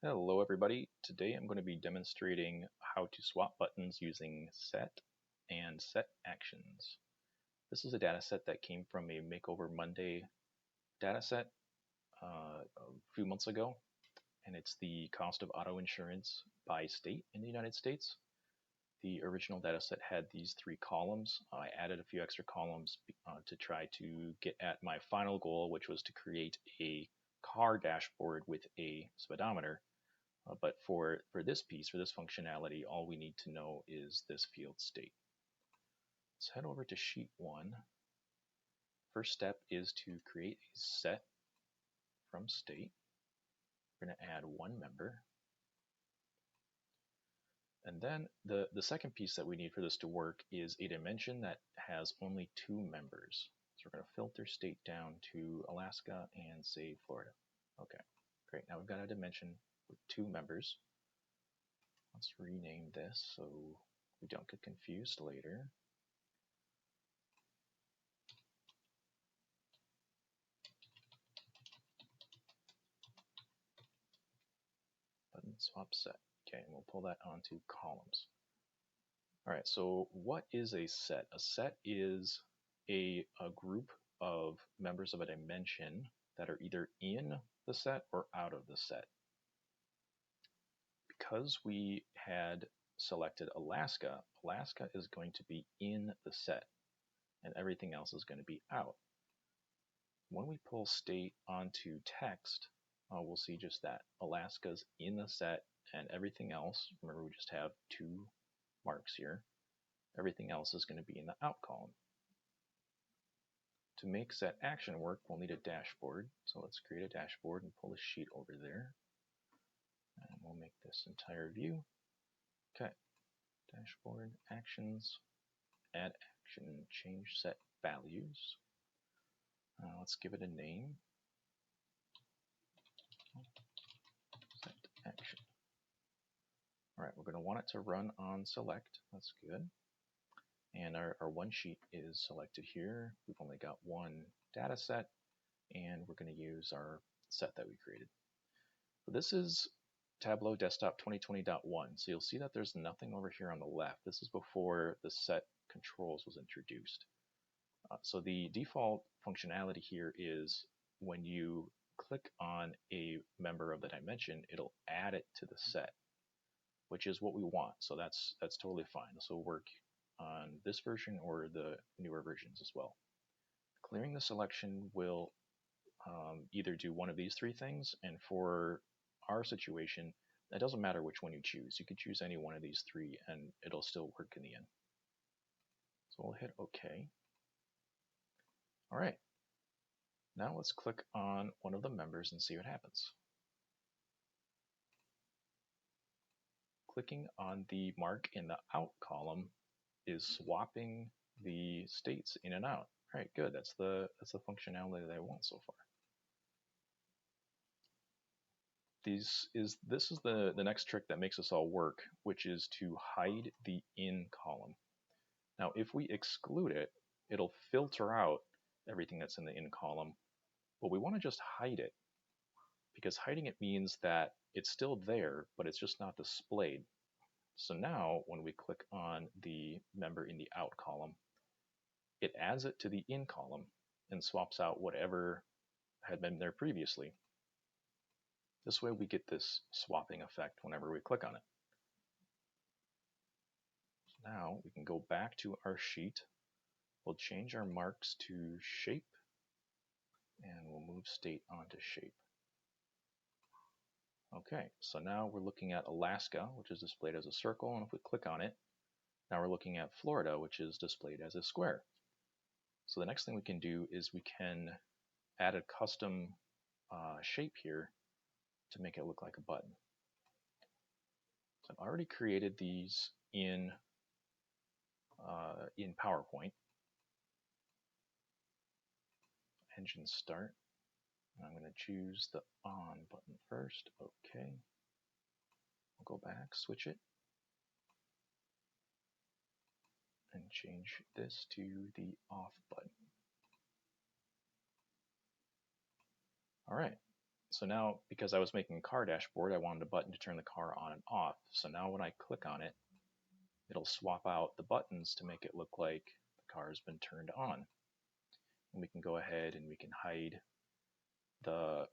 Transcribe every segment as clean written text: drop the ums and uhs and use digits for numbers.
Hello everybody. Today I'm going to be demonstrating how to swap buttons using set and set actions. This is a dataset that came from a Makeover Monday dataset a few months ago, and it's the cost of auto insurance by state in the United States. The original dataset had these three columns. I added a few extra columns to try to get at my final goal, which was to create a car dashboard with a speedometer. But for this piece, for this functionality, all we need to know is this field state. Let's head over to sheet 1. First step is to create a set from state. We're going to add one member. And then the second piece that we need for this to work is a dimension that has only two members. So we're going to filter state down to Alaska and say Florida. Okay, great. Now we've got a dimension with two members. Let's rename this so we don't get confused later. Button swap set. Okay, and we'll pull that onto columns. All right, so what is a set? A set is a group of members of a dimension that are either in the set or out of the set. Because we had selected Alaska, Alaska is going to be in the set, and everything else is going to be out. When we pull state onto text, we'll see just that. Alaska's in the set, and everything else, remember we just have two marks here, everything else is going to be in the out column. To make set action work, we'll need a dashboard. So let's create a dashboard and pull a sheet over there. And we'll make this entire view. Okay, dashboard, actions, add action, change set values. Let's give it a name. Set action. All right, we're going to want it to run on select. That's good. And our one sheet is selected here. We've only got one data set, and we're going to use our set that we created. So this is Tableau Desktop 2020.1. So you'll see that there's nothing over here on the left. This is before the set controls was introduced. So the default functionality here is when you click on a member of the dimension, it'll add it to the set, which is what we want. So that's totally fine. This will work on this version or the newer versions as well. Clearing the selection will either do one of these three things, and for our situation, it doesn't matter which one you choose. You could choose any one of these three and it'll still work in the end. So we'll hit OK. All right. Now let's click on one of the members and see what happens. Clicking on the mark in the out column is swapping the states in and out. All right, good. That's the functionality that I want so far. This is the next trick that makes this all work, which is to hide the in column. Now, if we exclude it, it'll filter out everything that's in the in column, but we want to just hide it, because hiding it means that it's still there, but it's just not displayed. So now when we click on the member in the out column, it adds it to the in column and swaps out whatever had been there previously. This way we get this swapping effect whenever we click on it. So now we can go back to our sheet. We'll change our marks to shape, and we'll move state onto shape. Okay, so now we're looking at Alaska, which is displayed as a circle, and if we click on it, now we're looking at Florida, which is displayed as a square. So the next thing we can do is we can add a custom shape here to make it look like a button. So I've already created these in PowerPoint. Engine start. I'm going to choose the on button first. Okay. I'll go back, switch it, and change this to the off button. All right. So now, because I was making a car dashboard, I wanted a button to turn the car on and off. So now when I click on it, it'll swap out the buttons to make it look like the car has been turned on. And we can go ahead and we can hide the,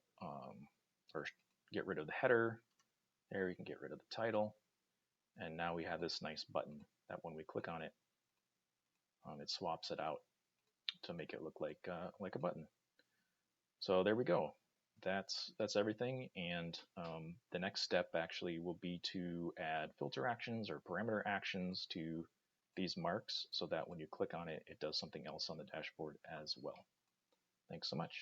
or get rid of the header. There, we can get rid of the title. And now we have this nice button that when we click on it, it swaps it out to make it look like a button. So there we go. That's everything, and the next step actually will be to add filter actions or parameter actions to these marks so that when you click on it, it does something else on the dashboard as well. Thanks so much.